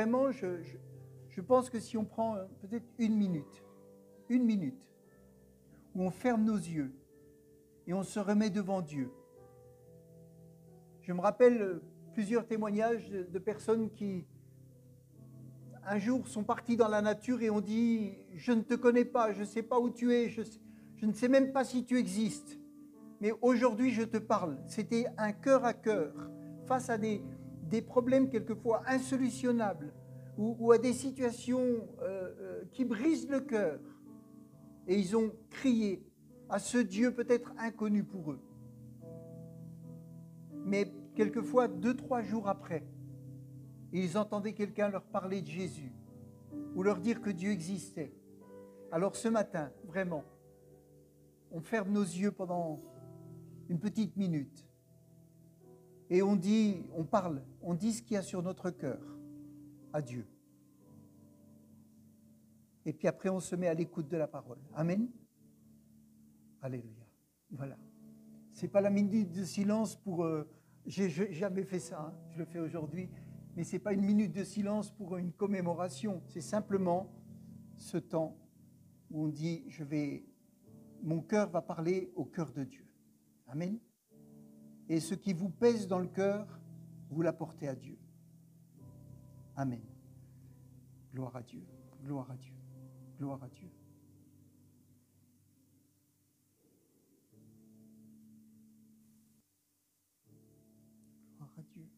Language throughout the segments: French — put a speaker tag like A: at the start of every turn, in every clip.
A: vraiment, je pense que si on prend peut-être une minute, où on ferme nos yeux et on se remet devant Dieu. Je me rappelle plusieurs témoignages de personnes qui, un jour, sont parties dans la nature et ont dit « Je ne te connais pas, je ne sais pas où tu es, je ne sais même pas si tu existes, mais aujourd'hui je te parle. » C'était un cœur à cœur face à des problèmes quelquefois insolutionnables ou à des situations qui brisent le cœur. Et ils ont crié à ce Dieu peut-être inconnu pour eux. Mais quelquefois, 2-3 jours après, ils entendaient quelqu'un leur parler de Jésus ou leur dire que Dieu existait. Alors ce matin, vraiment, on ferme nos yeux pendant une petite minute et on dit, on parle, on dit ce qu'il y a sur notre cœur à Dieu. Et puis après, on se met à l'écoute de la parole. Amen. Alléluia. Voilà. C'est pas la minute de silence pour... j'ai jamais fait ça, hein. Je le fais aujourd'hui. Mais c'est pas une minute de silence pour une commémoration. C'est simplement ce temps où on dit, mon cœur va parler au cœur de Dieu. Amen. Et ce qui vous pèse dans le cœur, vous l'apportez à Dieu. Amen. Gloire à Dieu. Gloire à Dieu. Gloire à Dieu. Gloire à Dieu.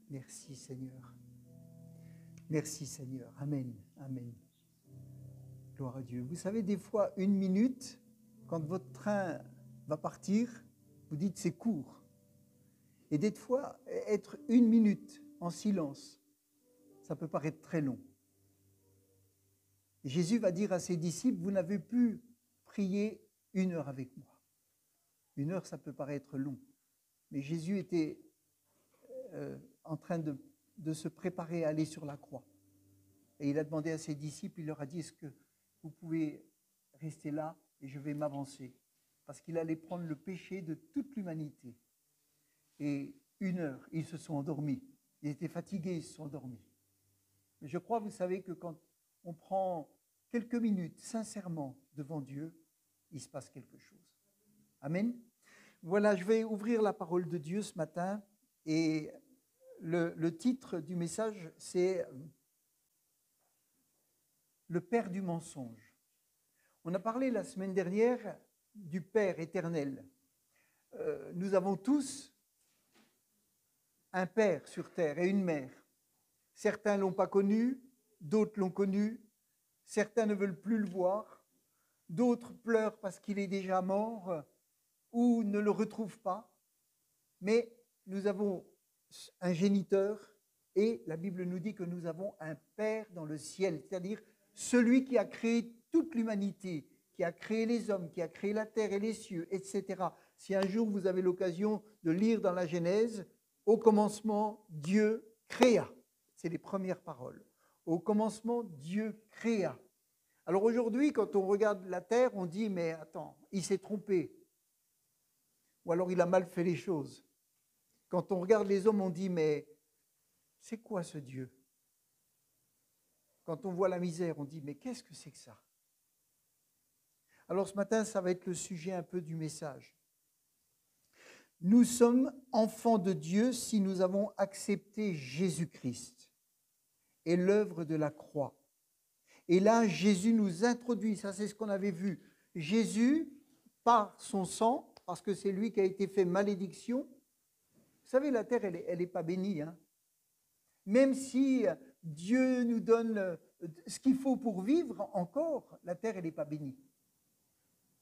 A: Merci Seigneur. Merci Seigneur. Amen. Amen. Gloire à Dieu. Vous savez, des fois, une minute, quand votre train va partir, vous dites c'est court. Et des fois, être une minute en silence, ça peut paraître très long. Jésus va dire à ses disciples, vous n'avez pu prier 1 heure avec moi. 1 heure, ça peut paraître long. Mais Jésus était en train de se préparer à aller sur la croix. Et il a demandé à ses disciples, il leur a dit, est-ce que vous pouvez rester là et je vais m'avancer? Parce qu'il allait prendre le péché de toute l'humanité. Et 1 heure, ils se sont endormis. Ils étaient fatigués, ils se sont endormis. Mais je crois, vous savez, que quand on prend quelques minutes sincèrement devant Dieu, il se passe quelque chose. Amen. Voilà, je vais ouvrir la parole de Dieu ce matin et le titre du message, c'est le Père du mensonge. On a parlé la semaine dernière du Père éternel. Nous avons tous un Père sur terre et une mère. Certains ne l'ont pas connu, d'autres l'ont connu, certains ne veulent plus le voir, d'autres pleurent parce qu'il est déjà mort ou ne le retrouvent pas. Mais nous avons un géniteur et la Bible nous dit que nous avons un Père dans le ciel, c'est-à-dire celui qui a créé toute l'humanité, qui a créé les hommes, qui a créé la terre et les cieux, etc. Si un jour vous avez l'occasion de lire dans la Genèse, au commencement, Dieu créa. C'est les premières paroles. Au commencement, Dieu créa. Alors aujourd'hui, quand on regarde la terre, on dit, mais attends, il s'est trompé. Ou alors il a mal fait les choses. Quand on regarde les hommes, on dit, mais c'est quoi ce Dieu? Quand on voit la misère, on dit, mais qu'est-ce que c'est que ça? Alors ce matin, ça va être le sujet un peu du message. Nous sommes enfants de Dieu si nous avons accepté Jésus-Christ et l'œuvre de la croix. Et là, Jésus nous introduit, ça c'est ce qu'on avait vu. Jésus, par son sang, parce que c'est lui qui a été fait malédiction. Vous savez, la terre, elle n'est pas bénie, hein. Même si Dieu nous donne ce qu'il faut pour vivre encore, la terre, elle n'est pas bénie.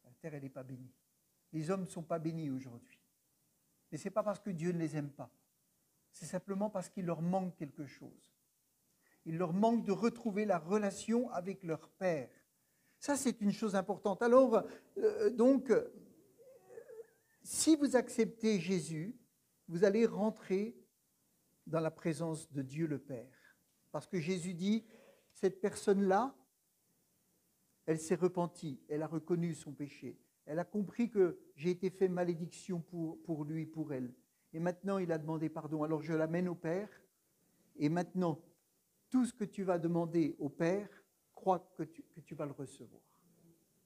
A: La terre, elle n'est pas bénie. Les hommes ne sont pas bénis aujourd'hui. Et ce n'est pas parce que Dieu ne les aime pas. C'est simplement parce qu'il leur manque quelque chose. Il leur manque de retrouver la relation avec leur Père. Ça, c'est une chose importante. Alors, si vous acceptez Jésus, vous allez rentrer dans la présence de Dieu le Père. Parce que Jésus dit, cette personne-là, elle s'est repentie, elle a reconnu son péché. Elle a compris que j'ai été fait malédiction pour lui, pour elle. Et maintenant, il a demandé pardon. Alors je l'amène au Père Et maintenant, tout ce que tu vas demander au Père, crois que tu vas le recevoir.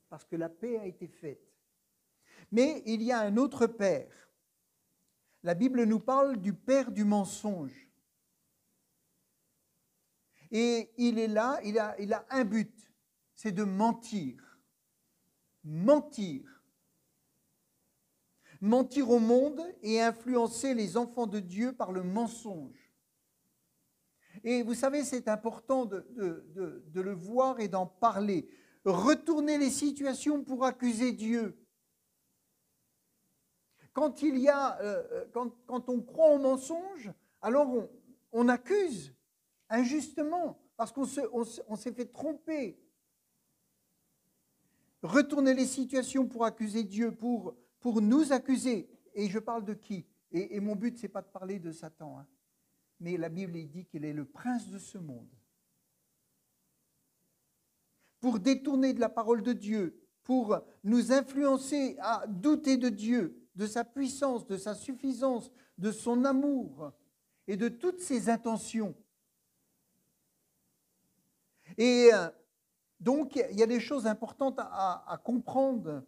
A: Parce que la paix a été faite. Mais il y a un autre père. La Bible nous parle du père du mensonge. Et il est là, il a un but, c'est de mentir. Mentir. Mentir au monde et influencer les enfants de Dieu par le mensonge. Et vous savez, c'est important de le voir et d'en parler. Retourner les situations pour accuser Dieu. Quand on croit au mensonge, alors on accuse injustement, parce qu'on s'est fait tromper. Retourner les situations pour accuser Dieu, pour nous accuser. Et je parle de qui? Et mon but, ce n'est pas de parler de Satan, hein. Mais la Bible dit qu'il est le prince de ce monde. Pour détourner de la parole de Dieu, pour nous influencer à douter de Dieu, de sa puissance, de sa suffisance, de son amour et de toutes ses intentions. Et donc, il y a des choses importantes à comprendre.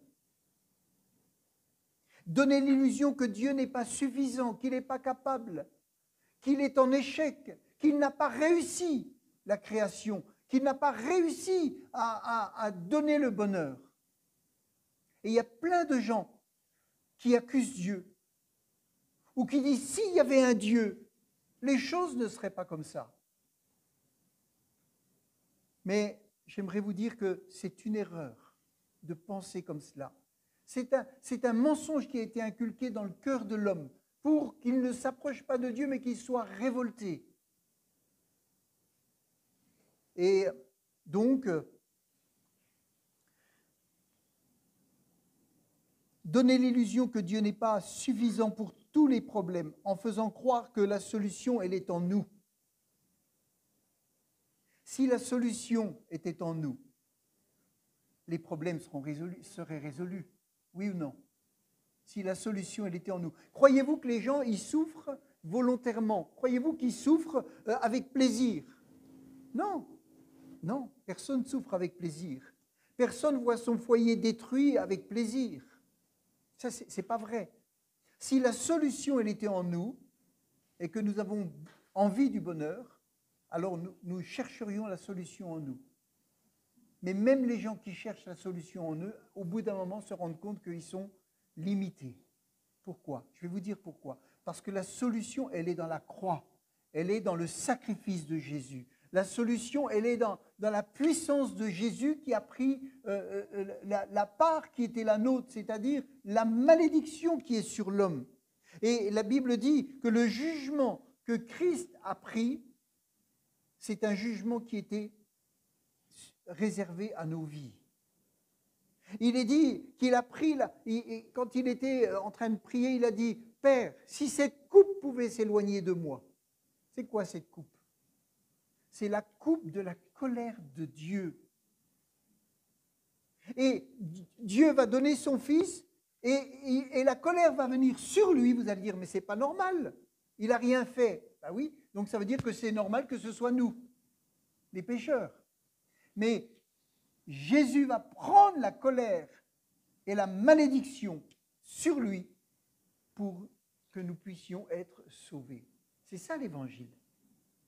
A: Donner l'illusion que Dieu n'est pas suffisant, qu'il n'est pas capable, qu'il est en échec, qu'il n'a pas réussi la création, qu'il n'a pas réussi à donner le bonheur. Et il y a plein de gens qui accusent Dieu, ou qui disent, s'il y avait un Dieu, les choses ne seraient pas comme ça. Mais j'aimerais vous dire que c'est une erreur de penser comme cela. C'est un mensonge qui a été inculqué dans le cœur de l'homme pour qu'il ne s'approche pas de Dieu, mais qu'il soit révolté. Et donc, donner l'illusion que Dieu n'est pas suffisant pour tous les problèmes, en faisant croire que la solution, elle est en nous. Si la solution était en nous, les problèmes seraient résolus, oui ou non? Si la solution, elle était en nous. Croyez-vous que les gens, ils souffrent volontairement? Croyez-vous qu'ils souffrent avec plaisir? Non, non, personne ne souffre avec plaisir. Personne ne voit son foyer détruit avec plaisir. Ça, ce n'est pas vrai. Si la solution, elle était en nous, et que nous avons envie du bonheur, alors nous chercherions la solution en nous. Mais même les gens qui cherchent la solution en eux, au bout d'un moment, se rendent compte qu'ils sont limités. Pourquoi? Je vais vous dire pourquoi. Parce que la solution, elle est dans la croix. Elle est dans le sacrifice de Jésus. La solution, elle est dans la puissance de Jésus qui a pris la part qui était la nôtre, c'est-à-dire la malédiction qui est sur l'homme. Et la Bible dit que le jugement que Christ a pris, c'est un jugement qui était réservé à nos vies. Il est dit qu'il a pris, quand il était en train de prier, il a dit, « Père, si cette coupe pouvait s'éloigner de moi. » C'est quoi cette coupe? C'est la coupe de la colère de Dieu. Et Dieu va donner son Fils et la colère va venir sur lui. Vous allez dire, mais ce n'est pas normal. Il n'a rien fait. Ben oui, donc ça veut dire que c'est normal que ce soit nous, les pécheurs. Mais Jésus va prendre la colère et la malédiction sur lui pour que nous puissions être sauvés. C'est ça l'évangile.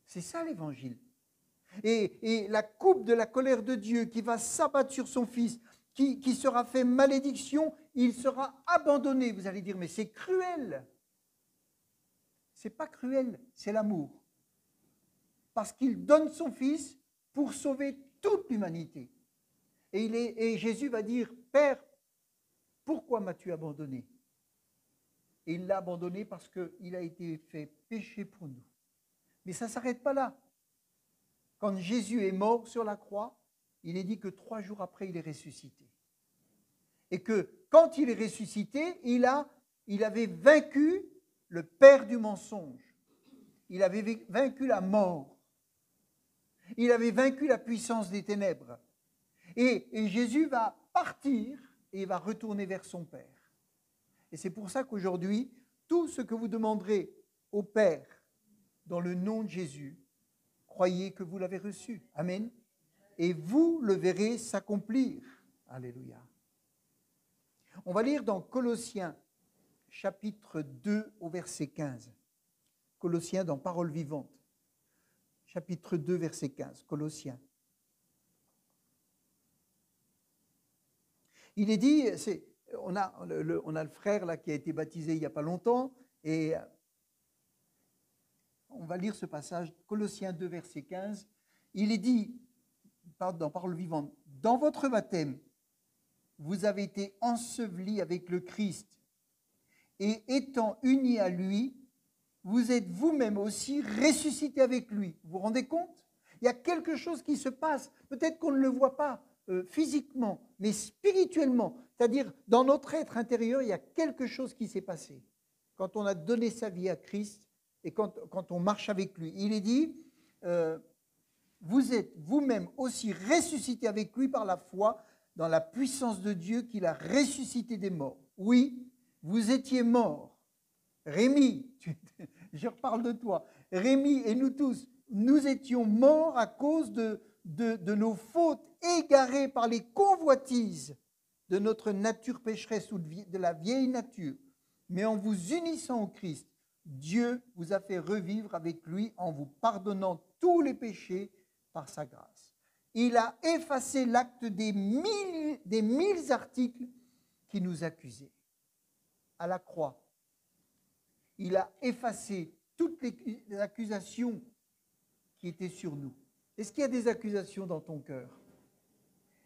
A: C'est ça l'évangile. Et la coupe de la colère de Dieu qui va s'abattre sur son Fils, qui sera fait malédiction, il sera abandonné. Vous allez dire, mais c'est cruel. Ce n'est pas cruel, c'est l'amour. Parce qu'il donne son Fils pour sauver toute l'humanité. Et Jésus va dire, « Père, pourquoi m'as-tu abandonné ?» Et il l'a abandonné parce qu'il a été fait péché pour nous. Mais ça ne s'arrête pas là. Quand Jésus est mort sur la croix, il est dit que 3 jours après, il est ressuscité. Et que quand il est ressuscité, il avait vaincu le père du mensonge. Il avait vaincu la mort. Il avait vaincu la puissance des ténèbres. Et Jésus va partir et il va retourner vers son Père. Et c'est pour ça qu'aujourd'hui, tout ce que vous demanderez au Père dans le nom de Jésus, croyez que vous l'avez reçu. Amen. Et vous le verrez s'accomplir. Alléluia. On va lire dans Colossiens, chapitre 2, au verset 15. Colossiens dans Parole vivante. Chapitre 2, verset 15. Colossiens. Il est dit, on a le frère là qui a été baptisé il n'y a pas longtemps, et on va lire ce passage, Colossiens 2, verset 15. Il est dit, dans Parole vivante, « Dans votre baptême, vous avez été ensevelis avec le Christ, et étant unis à lui, vous êtes vous-même aussi ressuscités avec lui. » Vous vous rendez compte? Il y a quelque chose qui se passe, peut-être qu'on ne le voit pas physiquement, mais spirituellement, c'est-à-dire dans notre être intérieur, il y a quelque chose qui s'est passé. Quand on a donné sa vie à Christ et quand on marche avec lui. Il est dit, vous êtes vous-même aussi ressuscités avec lui par la foi dans la puissance de Dieu qui l'a ressuscité des morts. Oui, vous étiez morts. Rémi, je reparle de toi. Rémi et nous tous, nous étions morts à cause de nos fautes, égarés par les convoitises de notre nature pécheresse ou de la vieille nature. Mais en vous unissant au Christ, Dieu vous a fait revivre avec lui en vous pardonnant tous les péchés par sa grâce. Il a effacé l'acte des mille articles qui nous accusaient. À la croix, il a effacé toutes les accusations qui étaient sur nous. Est-ce qu'il y a des accusations dans ton cœur?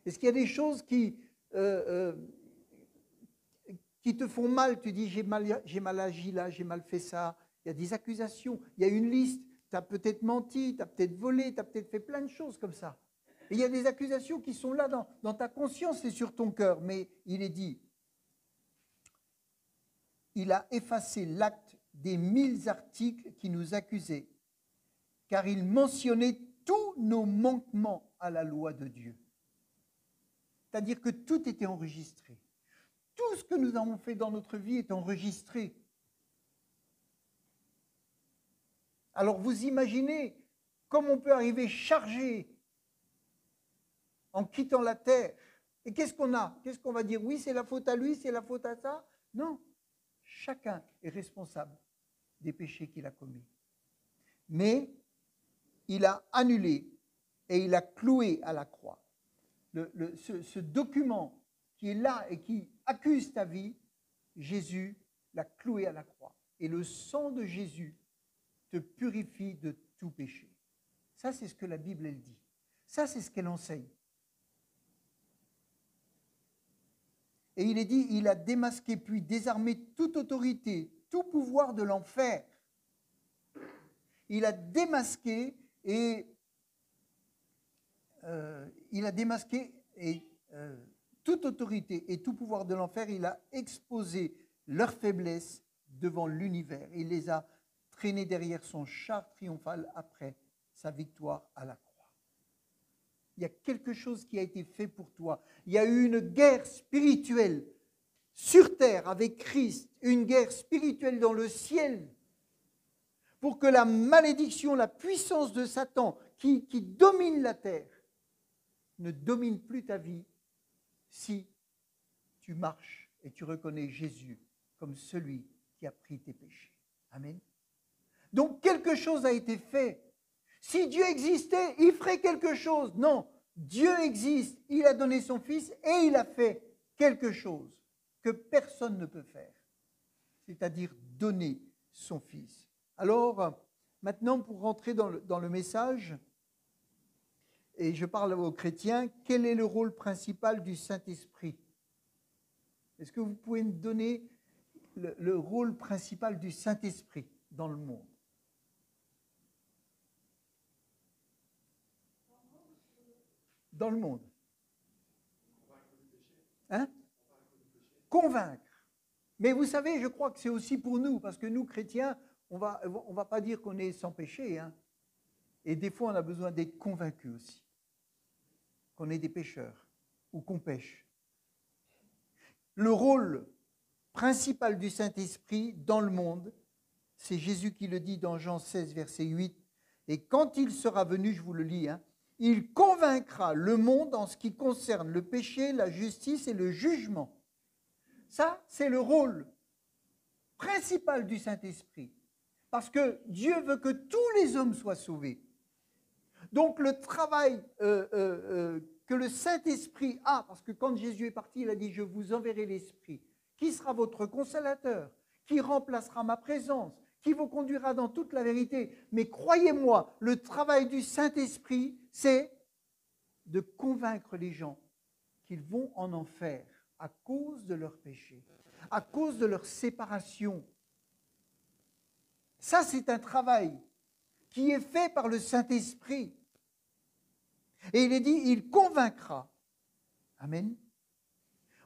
A: Est-ce qu'il y a des choses qui te font mal? Tu dis, j'ai mal agi là, j'ai mal fait ça. Il y a des accusations, il y a une liste. Tu as peut-être menti, tu as peut-être volé, tu as peut-être fait plein de choses comme ça. Et il y a des accusations qui sont là dans ta conscience et sur ton cœur. Mais il est dit, il a effacé l'acte des 1000 articles qui nous accusaient, car il mentionnait tous nos manquements à la loi de Dieu. C'est-à-dire que tout était enregistré. Tout ce que nous avons fait dans notre vie est enregistré. Alors vous imaginez comment on peut arriver chargé en quittant la terre. Et qu'est-ce qu'on a? Qu'est-ce qu'on va dire? Oui, c'est la faute à lui, c'est la faute à ça? Non. Chacun est responsable des péchés qu'il a commis. Mais il a annulé et il a cloué à la croix. Ce document qui est là et qui accuse ta vie, Jésus l'a cloué à la croix. Et le sang de Jésus te purifie de tout péché. Ça, c'est ce que la Bible, elle dit. Ça, c'est ce qu'elle enseigne. Et il est dit, il a démasqué puis désarmé toute autorité, tout pouvoir de l'enfer. Il a démasqué et toute autorité et tout pouvoir de l'enfer, il a exposé leur faiblesse devant l'univers. Il les a traînés derrière son char triomphal après sa victoire à la croix. Il y a quelque chose qui a été fait pour toi. Il y a eu une guerre spirituelle sur terre avec Christ, une guerre spirituelle dans le ciel, pour que la malédiction, la puissance de Satan qui domine la terre ne domine plus ta vie si tu marches et tu reconnais Jésus comme celui qui a pris tes péchés. Amen. Donc quelque chose a été fait. Si Dieu existait, il ferait quelque chose. Non, Dieu existe, il a donné son Fils et il a fait quelque chose que personne ne peut faire, c'est-à-dire donner son Fils. Alors, maintenant, pour rentrer dans le message, et je parle aux chrétiens, quel est le rôle principal du Saint-Esprit? Est-ce que vous pouvez me donner le rôle principal du Saint-Esprit dans le monde? Dans le monde. Hein? Convaincre. Mais vous savez, je crois que c'est aussi pour nous, parce que nous, chrétiens, on va pas dire qu'on est sans péché. Hein? Et des fois, on a besoin d'être convaincus aussi. Qu'on est des pécheurs ou qu'on pêche. Le rôle principal du Saint-Esprit dans le monde, c'est Jésus qui le dit dans Jean 16, verset 8, Et quand il sera venu, je vous le lis, hein, il convaincra le monde en ce qui concerne le péché, la justice et le jugement. Ça, c'est le rôle principal du Saint-Esprit. Parce que Dieu veut que tous les hommes soient sauvés. Donc le travail que le Saint-Esprit a, parce que quand Jésus est parti, il a dit « Je vous enverrai l'Esprit, qui sera votre consolateur, qui remplacera ma présence, qui vous conduira dans toute la vérité. » Mais croyez-moi, le travail du Saint-Esprit, c'est de convaincre les gens qu'ils vont en enfer à cause de leur péché, à cause de leur séparation. Ça, c'est un travail qui est fait par le Saint-Esprit. Et il est dit, il convaincra. Amen.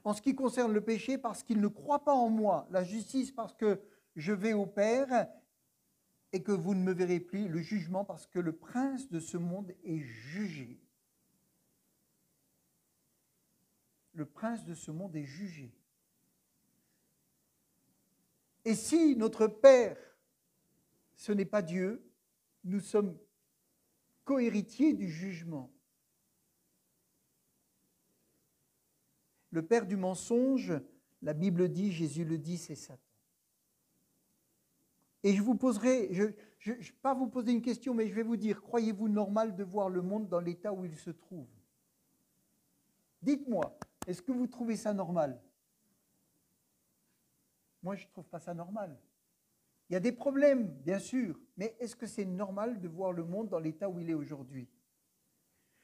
A: En ce qui concerne le péché, parce qu'il ne croit pas en moi. La justice, parce que je vais au Père et que vous ne me verrez plus. Le jugement, parce que le prince de ce monde est jugé. Le prince de ce monde est jugé. Et si notre Père, ce n'est pas Dieu, nous sommes co-héritiers du jugement. Le père du mensonge, la Bible dit, Jésus le dit, c'est Satan. Et je vous poserai, je ne vais pas vous poser une question, mais je vais vous dire, croyez-vous normal de voir le monde dans l'état où il se trouve? Dites-moi, est-ce que vous trouvez ça normal? Moi, je ne trouve pas ça normal. Il y a des problèmes, bien sûr, mais est-ce que c'est normal de voir le monde dans l'état où il est aujourd'hui?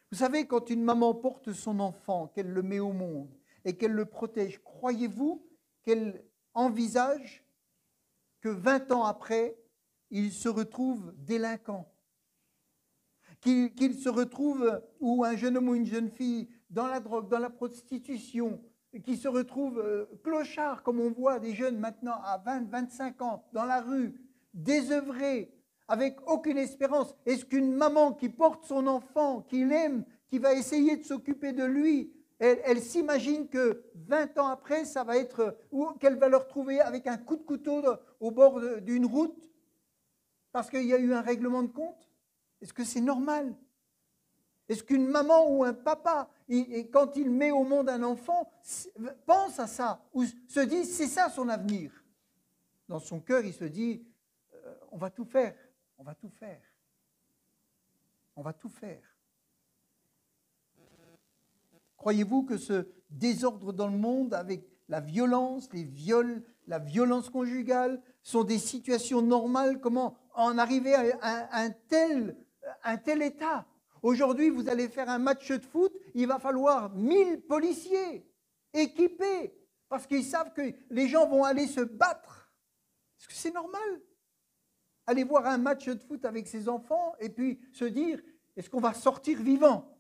A: Vous savez, quand une maman porte son enfant, qu'elle le met au monde et qu'elle le protège, croyez-vous qu'elle envisage que 20 ans après, il se retrouve délinquant? Qu'il se retrouve, ou un jeune homme ou une jeune fille, dans la drogue, dans la prostitution, qui se retrouve clochard, comme on voit des jeunes maintenant à 20, 25 ans, dans la rue, désœuvrés, avec aucune espérance. Est-ce qu'une maman qui porte son enfant, qui l'aime, qui va essayer de s'occuper de lui, elle s'imagine que 20 ans après, ça va être, ou qu'elle va le retrouver avec un coup de couteau au bord d'une route, parce qu'il y a eu un règlement de compte? Est-ce que c'est normal? Est-ce qu'une maman ou un papa, quand il met au monde un enfant, pense à ça, ou se dit, c'est ça son avenir? Dans son cœur, il se dit, on va tout faire, on va tout faire, on va tout faire. Croyez-vous que ce désordre dans le monde, avec la violence, les viols, la violence conjugale, sont des situations normales? Comment en arriver à un tel état? Aujourd'hui, vous allez faire un match de foot, il va falloir 1000 policiers équipés, parce qu'ils savent que les gens vont aller se battre. Est-ce que c'est normal? Aller voir un match de foot avec ses enfants et puis se dire, est-ce qu'on va sortir vivant?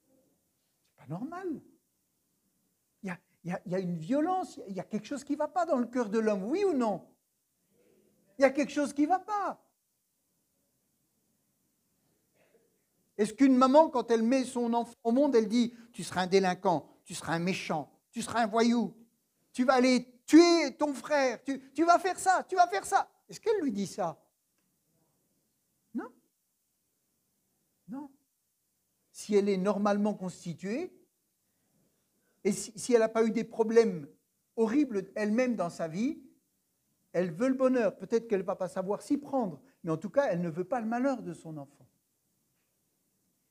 A: C'est pas normal. Il y a une violence, il y a quelque chose qui ne va pas dans le cœur de l'homme, oui ou non? Il y a quelque chose qui ne va pas. Est-ce qu'une maman, quand elle met son enfant au monde, elle dit « Tu seras un délinquant, tu seras un méchant, tu seras un voyou, tu vas aller tuer ton frère, tu vas faire ça, tu vas faire ça ». Est-ce qu'elle lui dit ça? Non. Non. Si elle est normalement constituée, et si elle n'a pas eu des problèmes horribles elle-même dans sa vie, elle veut le bonheur. Peut-être qu'elle ne va pas savoir s'y prendre, mais en tout cas, elle ne veut pas le malheur de son enfant.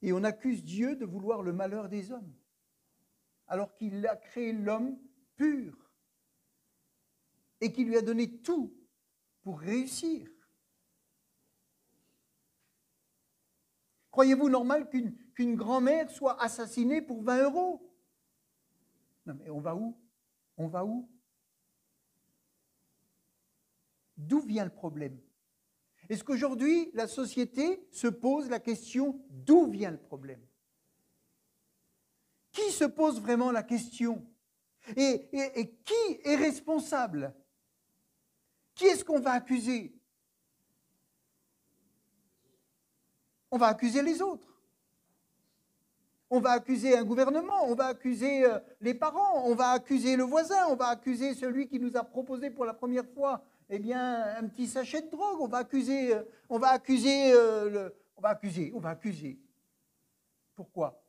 A: Et on accuse Dieu de vouloir le malheur des hommes, alors qu'il a créé l'homme pur et qu'il lui a donné tout pour réussir. Croyez-vous normal qu'une grand-mère soit assassinée pour 20 €? Non mais on va où? On va où? D'où vient le problème? Est-ce qu'aujourd'hui, la société se pose la question d'où vient le problème? Qui se pose vraiment la question? Et qui est responsable? Qui est-ce qu'on va accuser? On va accuser les autres. On va accuser un gouvernement, on va accuser les parents, on va accuser le voisin, on va accuser celui qui nous a proposé pour la première fois eh bien, un petit sachet de drogue. On va accuser. Pourquoi?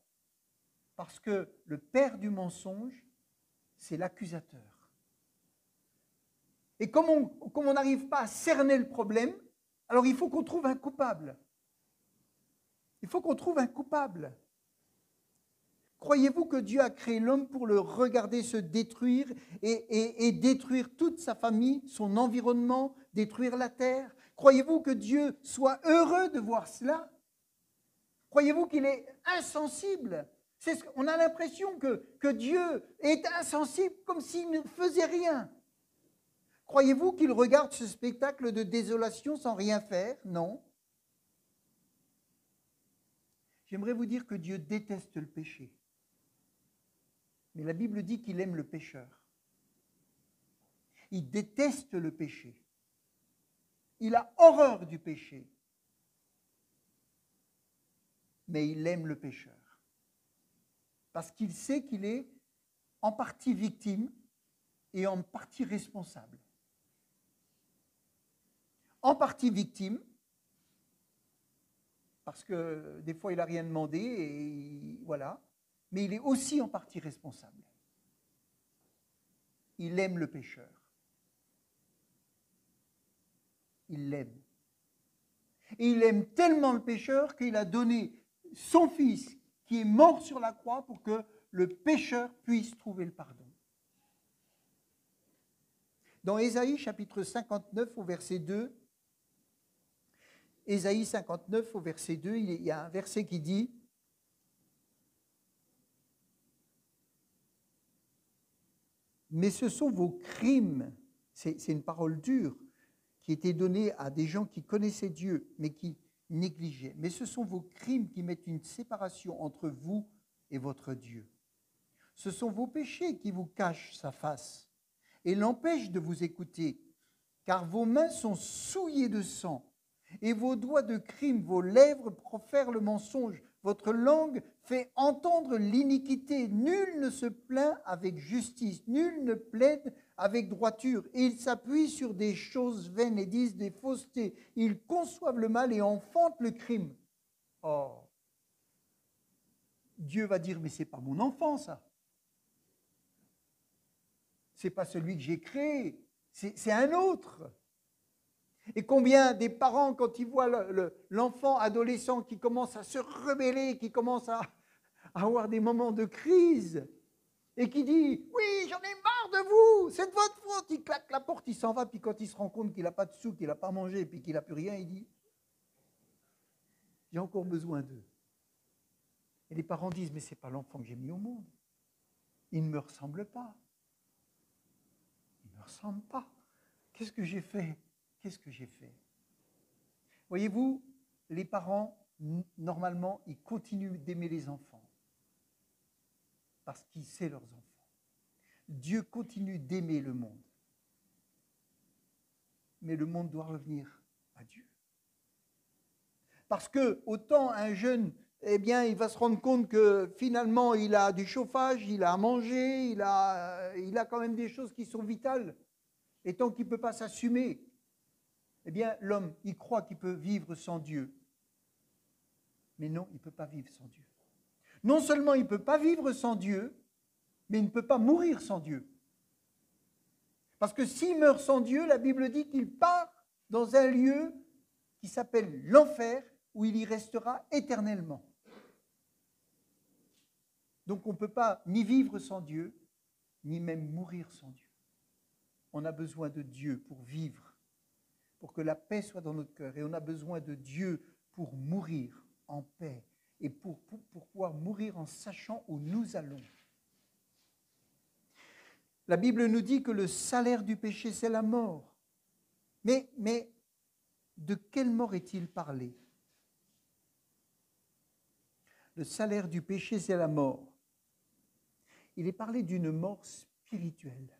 A: Parce que le père du mensonge, c'est l'accusateur. Et comme on n'arrive pas à cerner le problème, alors il faut qu'on trouve un coupable. Il faut qu'on trouve un coupable. Croyez-vous que Dieu a créé l'homme pour le regarder se détruire et détruire toute sa famille, son environnement, détruire la terre? Croyez-vous que Dieu soit heureux de voir cela? Croyez-vous qu'il est insensible? On a l'impression que Dieu est insensible, comme s'il ne faisait rien. Croyez-vous qu'il regarde ce spectacle de désolation sans rien faire? Non. J'aimerais vous dire que Dieu déteste le péché. Mais la Bible dit qu'il aime le pécheur. Il déteste le péché. Il a horreur du péché. Mais il aime le pécheur. Parce qu'il sait qu'il est en partie victime et en partie responsable. En partie victime, parce que des fois il n'a rien demandé, et voilà, mais il est aussi en partie responsable. Il aime le pécheur. Il l'aime. Et il aime tellement le pécheur qu'il a donné son fils qui est mort sur la croix pour que le pécheur puisse trouver le pardon. Dans Ésaïe chapitre 59 au verset 2, Ésaïe 59 au verset 2, il y a un verset qui dit « Mais ce sont vos crimes », c'est une parole dure qui était donnée à des gens qui connaissaient Dieu, mais qui négligeaient. « Mais ce sont vos crimes qui mettent une séparation entre vous et votre Dieu. Ce sont vos péchés qui vous cachent sa face et l'empêchent de vous écouter, car vos mains sont souillées de sang. Et vos doigts de crime, vos lèvres profèrent le mensonge. Votre langue fait entendre l'iniquité. Nul ne se plaint avec justice, nul ne plaide avec droiture. Et ils s'appuient sur des choses vaines et disent des faussetés. Ils conçoivent le mal et enfantent le crime. Oh, Dieu va dire, mais ce n'est pas mon enfant, ça. Ce n'est pas celui que j'ai créé, c'est un autre. Et combien des parents, quand ils voient l'enfant adolescent qui commence à se rebeller, qui commence à avoir des moments de crise, et qui dit « Oui, j'en ai marre de vous, c'est de votre faute », il claque la porte, il s'en va, puis quand il se rend compte qu'il n'a pas de sous, qu'il n'a pas mangé, puis qu'il n'a plus rien, il dit « J'ai encore besoin d'eux ». Et les parents disent « Mais ce n'est pas l'enfant que j'ai mis au monde, il ne me ressemble pas. Il ne me ressemble pas. Qu'est-ce que j'ai fait ? Qu'est-ce que j'ai fait ?» Voyez-vous, les parents, normalement, ils continuent d'aimer les enfants parce qu'ils savent leurs enfants. Dieu continue d'aimer le monde. Mais le monde doit revenir à Dieu. Parce que autant un jeune, eh bien, il va se rendre compte que finalement, il a du chauffage, il a à manger, il a quand même des choses qui sont vitales. Et tant qu'il ne peut pas s'assumer, eh bien, l'homme, il croit qu'il peut vivre sans Dieu. Mais non, il ne peut pas vivre sans Dieu. Non seulement il ne peut pas vivre sans Dieu, mais il ne peut pas mourir sans Dieu. Parce que s'il meurt sans Dieu, la Bible dit qu'il part dans un lieu qui s'appelle l'enfer, où il y restera éternellement. Donc on ne peut pas ni vivre sans Dieu, ni même mourir sans Dieu. On a besoin de Dieu pour vivre, pour que la paix soit dans notre cœur. Et on a besoin de Dieu pour mourir en paix et pour pouvoir mourir en sachant où nous allons. La Bible nous dit que le salaire du péché, c'est la mort. Mais de quelle mort est-il parlé? Le salaire du péché, c'est la mort. Il est parlé d'une mort spirituelle.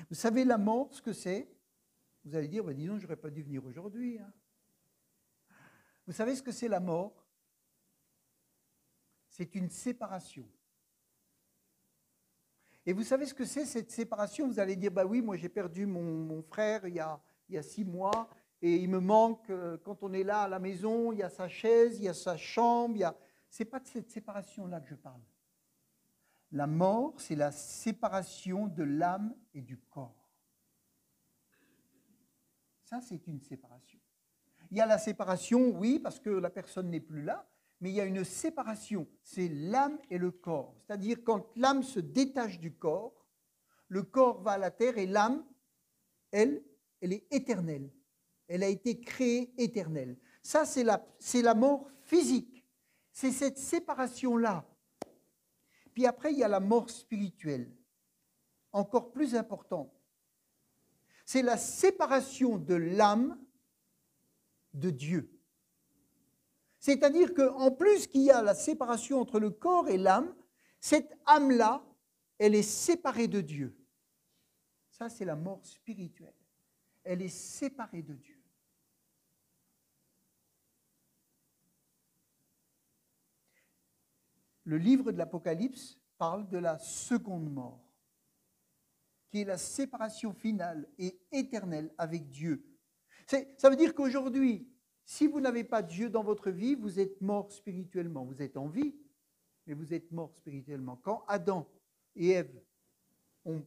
A: Vous savez la mort, ce que c'est? Vous allez dire, dis donc, je n'aurais pas dû venir aujourd'hui. Hein. Vous savez ce que c'est la mort? C'est une séparation. Et vous savez ce que c'est cette séparation? Vous allez dire, bah oui, moi j'ai perdu mon frère il y a 6 mois et il me manque, quand on est là à la maison, il y a sa chaise, il y a sa chambre, Ce n'est pas de cette séparation-là que je parle. La mort, c'est la séparation de l'âme et du corps. Ça, c'est une séparation. Il y a la séparation, oui, parce que la personne n'est plus là, mais il y a une séparation, c'est l'âme et le corps. C'est-à-dire quand l'âme se détache du corps, le corps va à la terre et l'âme, elle est éternelle. Elle a été créée éternelle. Ça, c'est la mort physique. C'est cette séparation-là. Puis après, il y a la mort spirituelle, encore plus importante. C'est la séparation de l'âme de Dieu. C'est-à-dire qu'en plus qu'il y a la séparation entre le corps et l'âme, cette âme-là, elle est séparée de Dieu. Ça, c'est la mort spirituelle. Elle est séparée de Dieu. Le livre de l'Apocalypse parle de la seconde mort, qui est la séparation finale et éternelle avec Dieu. Ça veut dire qu'aujourd'hui, si vous n'avez pas Dieu dans votre vie, vous êtes mort spirituellement. Vous êtes en vie, mais vous êtes mort spirituellement. Quand Adam et Ève ont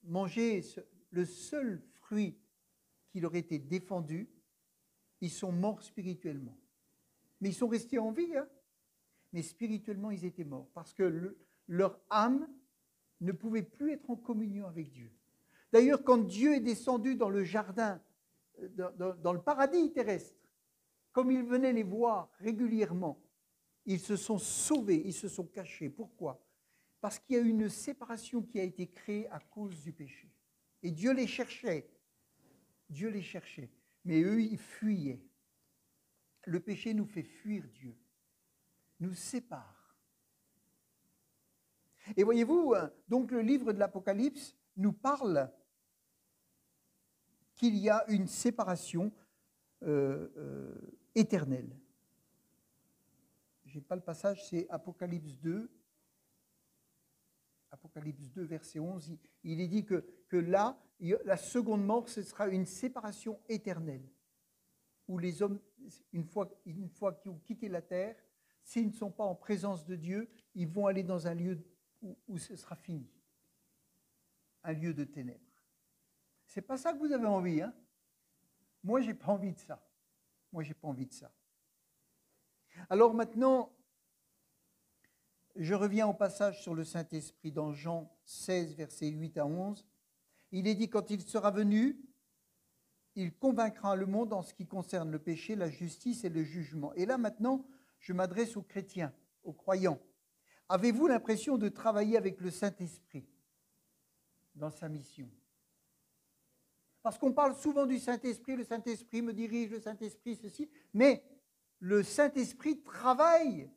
A: mangé le seul fruit qui leur était défendu, ils sont morts spirituellement. Mais ils sont restés en vie, hein? Mais spirituellement, ils étaient morts parce que leur âme ne pouvait plus être en communion avec Dieu. D'ailleurs, quand Dieu est descendu dans le jardin, dans le paradis terrestre, comme il venait les voir régulièrement, ils se sont sauvés, ils se sont cachés. Pourquoi? Parce qu'il y a une séparation qui a été créée à cause du péché. Et Dieu les cherchait. Dieu les cherchait. Mais eux, ils fuyaient. Le péché nous fait fuir Dieu, nous sépare. Et voyez-vous, donc le livre de l'Apocalypse nous parle qu'il y a une séparation éternelle. Je n'ai pas le passage, c'est Apocalypse 2. Apocalypse 2, verset 11. Il est dit que là, la seconde mort, ce sera une séparation éternelle. Où les hommes, une fois qu'ils ont quitté la terre, s'ils ne sont pas en présence de Dieu, ils vont aller dans un lieu où ce sera fini. Un lieu de ténèbres. Ce n'est pas ça que vous avez envie, hein? Moi, je n'ai pas envie de ça. Moi, je n'ai pas envie de ça. Alors maintenant, je reviens au passage sur le Saint-Esprit dans Jean 16, versets 8 à 11. Il est dit, quand il sera venu, il convaincra le monde en ce qui concerne le péché, la justice et le jugement. Et là maintenant, je m'adresse aux chrétiens, aux croyants. Avez-vous l'impression de travailler avec le Saint-Esprit dans sa mission? Parce qu'on parle souvent du Saint-Esprit, le Saint-Esprit me dirige, le Saint-Esprit ceci, mais le Saint-Esprit travaille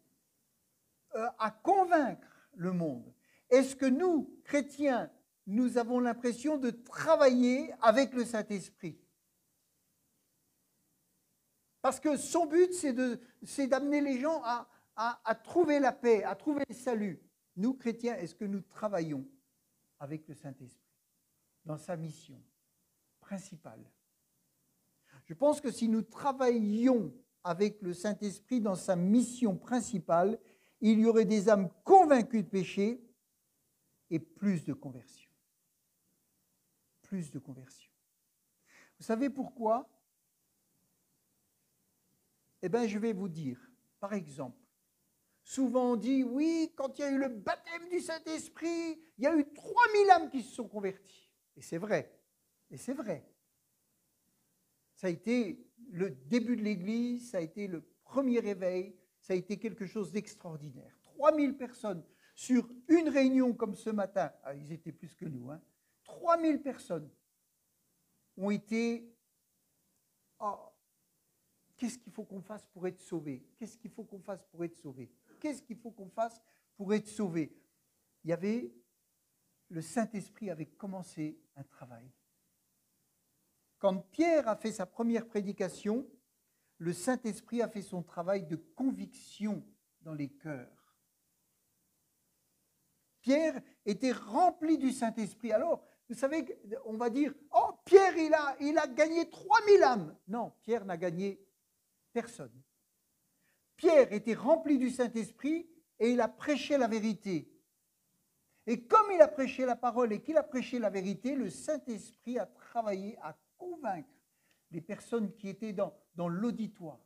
A: à convaincre le monde. Est-ce que nous, chrétiens, nous avons l'impression de travailler avec le Saint-Esprit? Parce que son but, c'est d'amener les gens à trouver la paix, à trouver le salut. Nous, chrétiens, est-ce que nous travaillons avec le Saint-Esprit dans sa mission principale? Je pense que si nous travaillions avec le Saint-Esprit dans sa mission principale, il y aurait des âmes convaincues de péché et plus de conversion. Plus de conversion. Vous savez pourquoi? Eh bien, je vais vous dire, par exemple, souvent on dit, oui, quand il y a eu le baptême du Saint-Esprit, il y a eu 3000 âmes qui se sont converties. Et c'est vrai. Et c'est vrai. Ça a été le début de l'Église, ça a été le premier réveil, ça a été quelque chose d'extraordinaire. 3000 personnes sur une réunion comme ce matin, ah, ils étaient plus que nous, hein, 3000 personnes ont été... Oh, qu'est-ce qu'il faut qu'on fasse pour être sauvé? Qu'est-ce qu'il faut qu'on fasse pour être sauvé? Qu'est-ce qu'il faut qu'on fasse pour être sauvé? Il y avait... Le Saint-Esprit avait commencé un travail. Quand Pierre a fait sa première prédication, le Saint-Esprit a fait son travail de conviction dans les cœurs. Pierre était rempli du Saint-Esprit. Alors, vous savez, on va dire, oh, Pierre, il a gagné 3000 âmes. Non, Pierre n'a gagné personne. Pierre était rempli du Saint-Esprit et il a prêché la vérité. Et comme il a prêché la parole et qu'il a prêché la vérité, le Saint-Esprit a travaillé à convaincre les personnes qui étaient dans l'auditoire.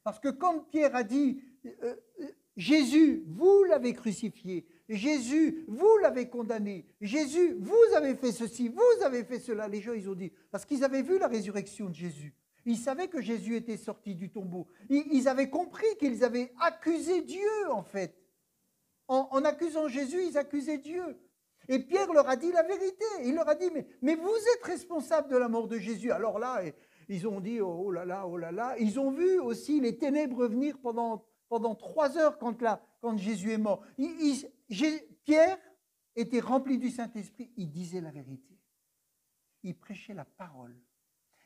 A: Parce que quand Pierre a dit, Jésus, vous l'avez crucifié, Jésus, vous l'avez condamné, Jésus, vous avez fait ceci, vous avez fait cela, les gens, ils ont dit, parce qu'ils avaient vu la résurrection de Jésus. Ils savaient que Jésus était sorti du tombeau. Ils avaient compris qu'ils avaient accusé Dieu, en fait. En accusant Jésus, ils accusaient Dieu. Et Pierre leur a dit la vérité. Il leur a dit, mais vous êtes responsables de la mort de Jésus. Alors là, ils ont dit, oh là là, oh là là. Ils ont vu aussi les ténèbres venir pendant 3 heures quand Jésus est mort. Pierre était rempli du Saint-Esprit. Il disait la vérité. Il prêchait la parole.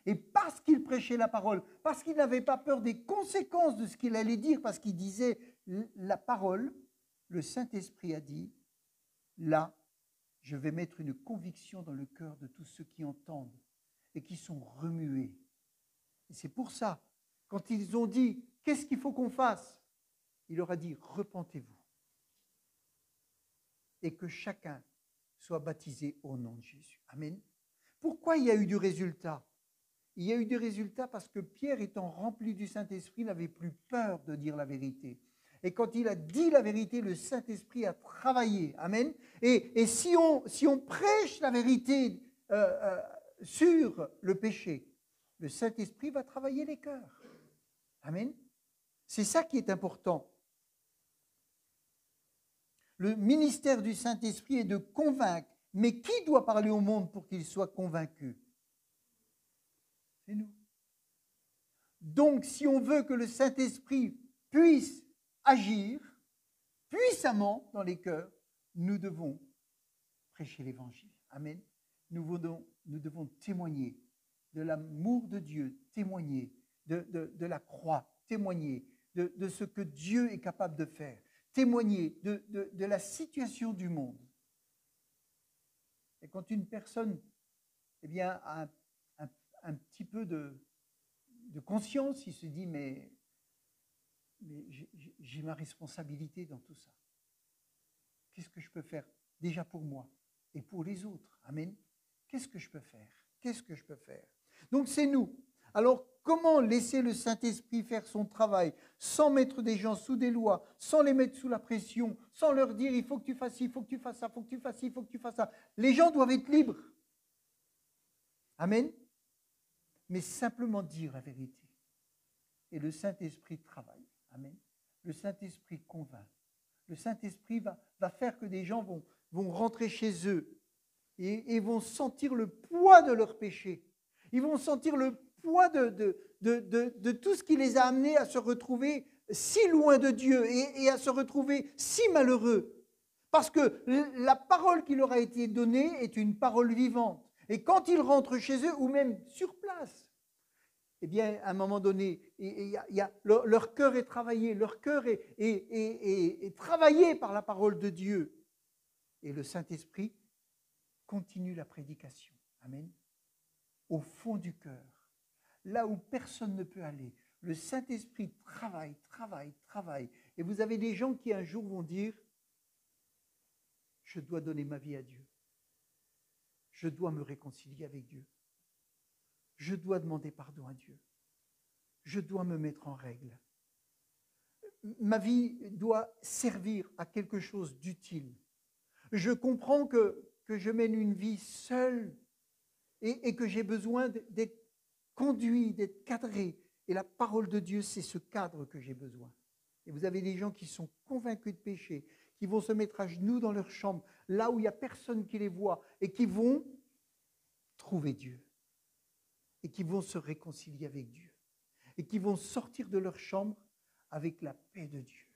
A: Et parce qu'il prêchait la parole, parce qu'il n'avait pas peur des conséquences de ce qu'il allait dire, parce qu'il disait la parole, le Saint-Esprit a dit, là, je vais mettre une conviction dans le cœur de tous ceux qui entendent et qui sont remués. Et c'est pour ça, quand ils ont dit, qu'est-ce qu'il faut qu'on fasse? Il leur a dit, repentez-vous. Et que chacun soit baptisé au nom de Jésus. Amen. Pourquoi il y a eu du résultat? Il y a eu des résultats parce que Pierre, étant rempli du Saint-Esprit, n'avait plus peur de dire la vérité. Et quand il a dit la vérité, le Saint-Esprit a travaillé. Amen. Et si on prêche la vérité sur le péché, le Saint-Esprit va travailler les cœurs. Amen. C'est ça qui est important. Le ministère du Saint-Esprit est de convaincre. Mais qui doit parler au monde pour qu'il soit convaincu? C'est nous. Donc, si on veut que le Saint-Esprit puisse agir puissamment dans les cœurs, nous devons prêcher l'Évangile. Amen. Nous devons témoigner de l'amour de Dieu, témoigner de la croix, témoigner de ce que Dieu est capable de faire, témoigner de la situation du monde. Et quand une personne a un petit peu de conscience, il se dit, mais j'ai ma responsabilité dans tout ça. Qu'est-ce que je peux faire déjà pour moi et pour les autres? Amen. Qu'est-ce que je peux faire? Qu'est-ce que je peux faire? Donc c'est nous. Alors comment laisser le Saint-Esprit faire son travail sans mettre des gens sous des lois, sans les mettre sous la pression, sans leur dire il faut que tu fasses ci, il faut que tu fasses ça, il faut que tu fasses ci, il faut que tu fasses ça. Les gens doivent être libres. Amen. Mais simplement dire la vérité. Et le Saint-Esprit travaille. Amen. Le Saint-Esprit convainc. Le Saint-Esprit va faire que des gens vont rentrer chez eux et vont sentir le poids de leur péché. Ils vont sentir le poids de tout ce qui les a amenés à se retrouver si loin de Dieu et à se retrouver si malheureux. Parce que la parole qui leur a été donnée est une parole vivante. Et quand ils rentrent chez eux, ou même sur place, eh bien, à un moment donné, leur cœur est travaillé, leur cœur est travaillé par la parole de Dieu. Et le Saint-Esprit continue la prédication. Amen. Au fond du cœur, là où personne ne peut aller, le Saint-Esprit travaille. Et vous avez des gens qui un jour vont dire, je dois donner ma vie à Dieu. Je dois me réconcilier avec Dieu. Je dois demander pardon à Dieu. Je dois me mettre en règle. Ma vie doit servir à quelque chose d'utile. Je comprends que je mène une vie seule et que j'ai besoin d'être conduit, d'être cadré. Et la parole de Dieu, c'est ce cadre que j'ai besoin. Et vous avez des gens qui sont convaincus de péché, qui vont se mettre à genoux dans leur chambre, là où il n'y a personne qui les voit, et qui vont trouver Dieu. Et qui vont se réconcilier avec Dieu. Et qui vont sortir de leur chambre avec la paix de Dieu.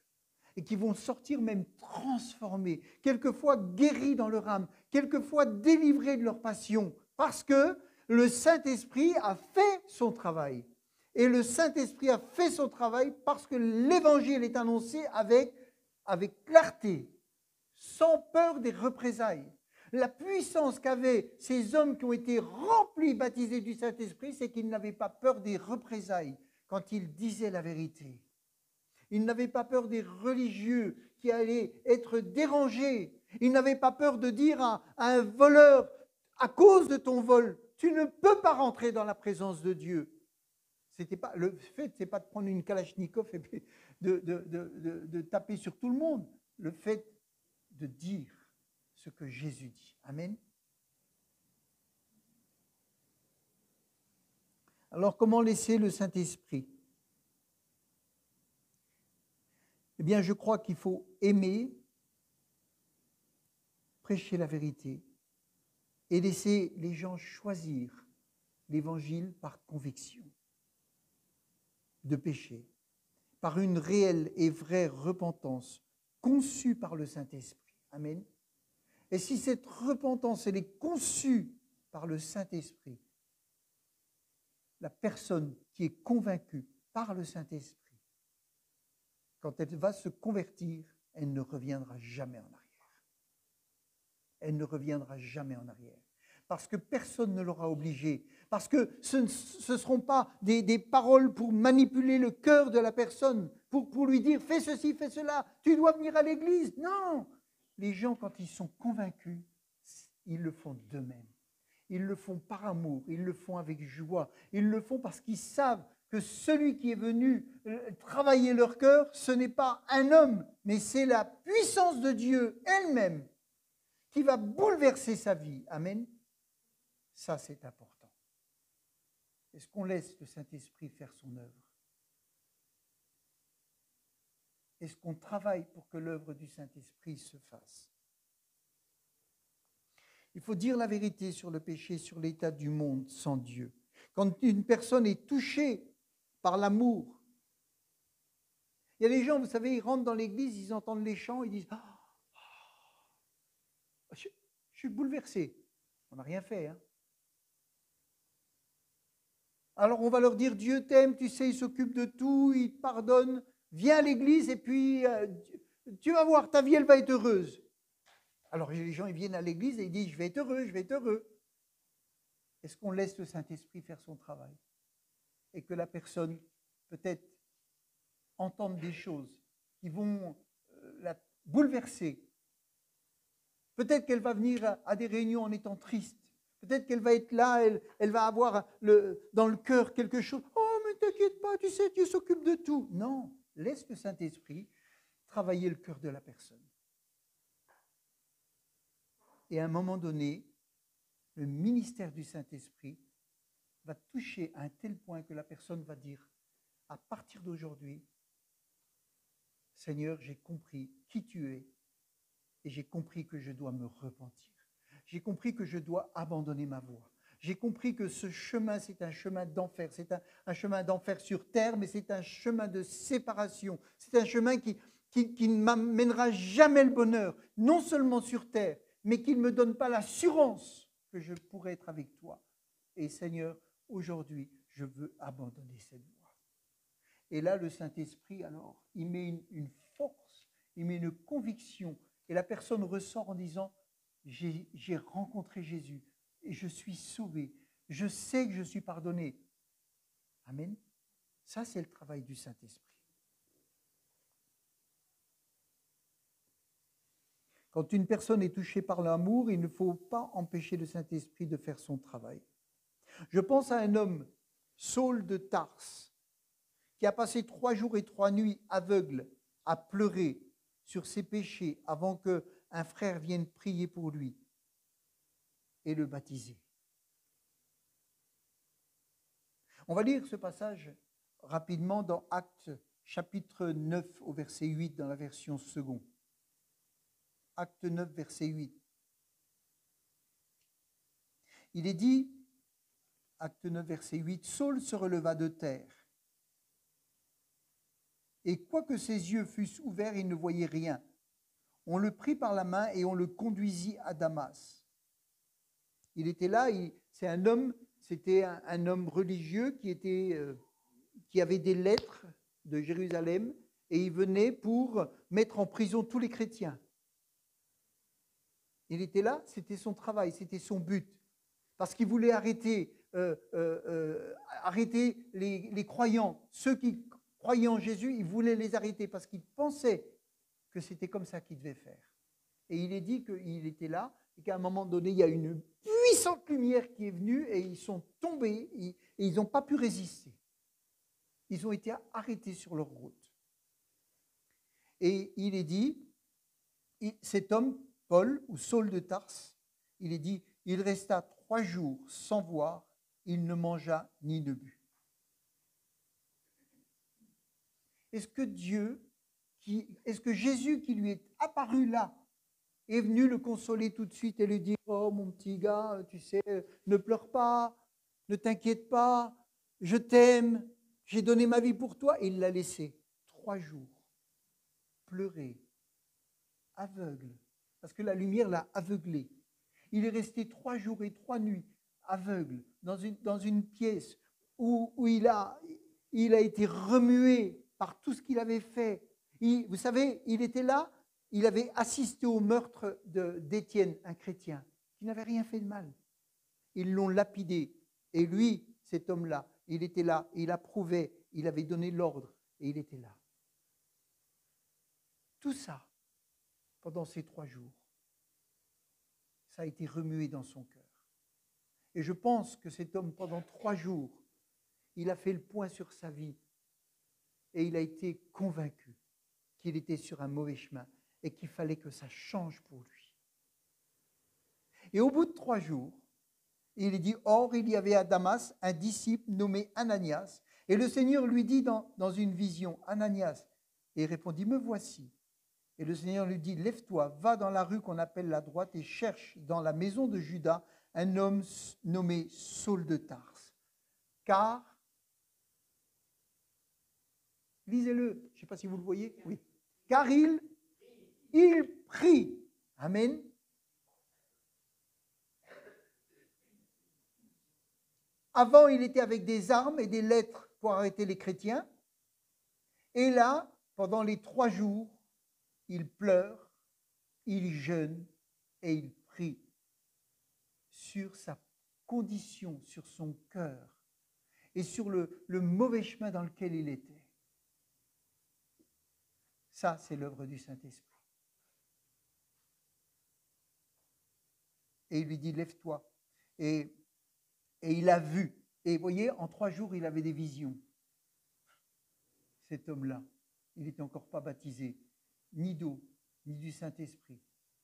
A: Et qui vont sortir même transformés, quelquefois guéris dans leur âme, quelquefois délivrés de leur passion, parce que le Saint-Esprit a fait son travail. Et le Saint-Esprit a fait son travail parce que l'Évangile est annoncé avec clarté. sans peur des représailles. La puissance qu'avaient ces hommes qui ont été remplis, baptisés du Saint-Esprit, c'est qu'ils n'avaient pas peur des représailles quand ils disaient la vérité. Ils n'avaient pas peur des religieux qui allaient être dérangés. Ils n'avaient pas peur de dire à un voleur, à cause de ton vol, tu ne peux pas rentrer dans la présence de Dieu. Le fait, ce n'est pas de prendre une kalachnikov et puis de taper sur tout le monde. Le fait de dire ce que Jésus dit. Amen. Alors, comment laisser le Saint-Esprit? Eh bien, je crois qu'il faut aimer, prêcher la vérité et laisser les gens choisir l'Évangile par conviction de péché, par une réelle et vraie repentance conçue par le Saint-Esprit. Amen. Et si cette repentance, elle est conçue par le Saint-Esprit, la personne qui est convaincue par le Saint-Esprit, quand elle va se convertir, elle ne reviendra jamais en arrière. Elle ne reviendra jamais en arrière. Parce que personne ne l'aura obligée. Parce que ce ne seront pas des paroles pour manipuler le cœur de la personne, pour lui dire « fais ceci, fais cela, tu dois venir à l'église ». Non, les gens, quand ils sont convaincus, ils le font d'eux-mêmes. Ils le font par amour, ils le font avec joie. Ils le font parce qu'ils savent que celui qui est venu travailler leur cœur, ce n'est pas un homme, mais c'est la puissance de Dieu elle-même qui va bouleverser sa vie. Amen. Ça, c'est important. Est-ce qu'on laisse le Saint-Esprit faire son œuvre? Est-ce qu'on travaille pour que l'œuvre du Saint-Esprit se fasse? Il faut dire la vérité sur le péché, sur l'état du monde sans Dieu. Quand une personne est touchée par l'amour, il y a des gens, vous savez, ils rentrent dans l'église, ils entendent les chants, ils disent « je suis bouleversé ». On n'a rien fait, hein. Alors on va leur dire « Dieu t'aime, tu sais, il s'occupe de tout, il te pardonne, viens à l'église et puis tu vas voir, ta vie, elle va être heureuse ». Alors les gens, ils viennent à l'église et ils disent « je vais être heureux, je vais être heureux ». Est-ce qu'on laisse le Saint-Esprit faire son travail? Et que la personne, peut-être, entende des choses qui vont la bouleverser. Peut-être qu'elle va venir à des réunions en étant triste. Peut-être qu'elle va être là, elle va avoir dans le cœur quelque chose. « Oh, mais t'inquiète pas, tu sais, Dieu s'occupe de tout. » Non, laisse le Saint-Esprit travailler le cœur de la personne. Et à un moment donné, le ministère du Saint-Esprit va toucher à un tel point que la personne va dire, à partir d'aujourd'hui, Seigneur, j'ai compris qui tu es et j'ai compris que je dois me repentir. J'ai compris que je dois abandonner ma voie. J'ai compris que ce chemin, c'est un chemin d'enfer. C'est un chemin d'enfer sur terre, mais c'est un chemin de séparation. C'est un chemin qui ne m'amènera jamais le bonheur, non seulement sur terre, mais qui ne me donne pas l'assurance que je pourrai être avec toi. Et Seigneur, aujourd'hui, je veux abandonner cette voie. Et là, le Saint-Esprit, alors, il met une force, il met une conviction. Et la personne ressort en disant, j'ai rencontré Jésus et je suis sauvé. Je sais que je suis pardonné. Amen. Ça, c'est le travail du Saint-Esprit. Quand une personne est touchée par l'amour, il ne faut pas empêcher le Saint-Esprit de faire son travail. Je pense à un homme, Saul de Tarse, qui a passé 3 jours et 3 nuits aveugle à pleurer sur ses péchés avant qu'un frère vienne prier pour lui et le baptiser. On va lire ce passage rapidement dans Actes chapitre 9 au verset 8 dans la version seconde. Acte 9, verset 8. Il est dit, Acte 9, verset 8, Saul se releva de terre. Et quoique ses yeux fussent ouverts, il ne voyait rien. On le prit par la main et on le conduisit à Damas. Il était là, c'est un homme, c'était un homme religieux qui avait des lettres de Jérusalem et il venait pour mettre en prison tous les chrétiens. Il était là, c'était son travail, c'était son but. Parce qu'il voulait arrêter les croyants. Ceux qui croyaient en Jésus, il voulait les arrêter parce qu'il pensait que c'était comme ça qu'il devait faire. Et il est dit qu'il était là et qu'à un moment donné, il y a une puissante lumière qui est venue et ils sont tombés et ils n'ont pas pu résister. Ils ont été arrêtés sur leur route. Et il est dit, cet homme, Paul ou Saul de Tarse, il est dit, il resta 3 jours sans voir, il ne mangea ni ne but. Est-ce que Jésus qui lui est apparu là, est venu le consoler tout de suite et lui dire, oh mon petit gars, tu sais, ne pleure pas, ne t'inquiète pas, je t'aime, j'ai donné ma vie pour toi. Et il l'a laissé 3 jours pleurer, aveugle, parce que la lumière l'a aveuglé. Il est resté 3 jours et 3 nuits aveugle dans une pièce où il a été remué par tout ce qu'il avait fait. Vous savez, il était là, il avait assisté au meurtre d'Étienne, un chrétien, qui n'avait rien fait de mal. Ils l'ont lapidé. Et lui, cet homme-là, il était là, il approuvait, il avait donné l'ordre et il était là. Tout ça, pendant ces 3 jours, ça a été remué dans son cœur. Et je pense que cet homme, pendant 3 jours, il a fait le point sur sa vie et il a été convaincu qu'il était sur un mauvais chemin et qu'il fallait que ça change pour lui. Et au bout de 3 jours, il est dit, or il y avait à Damas un disciple nommé Ananias, et le Seigneur lui dit dans une vision, Ananias, et il répondit, me voici. Et le Seigneur lui dit, lève-toi, va dans la rue qu'on appelle la droite et cherche dans la maison de Judas un homme nommé Saul de Tarse. Car, lisez-le, je ne sais pas si vous le voyez, oui. Car il prie. Amen. Avant, il était avec des armes et des lettres pour arrêter les chrétiens. Et là, pendant les 3 jours, il pleure, il jeûne et il prie sur sa condition, sur son cœur et sur le mauvais chemin dans lequel il était. Ça, c'est l'œuvre du Saint-Esprit. Et il lui dit, lève-toi. Et il a vu. Et vous voyez, en 3 jours, il avait des visions. Cet homme-là, il n'était encore pas baptisé, ni d'eau, ni du Saint-Esprit.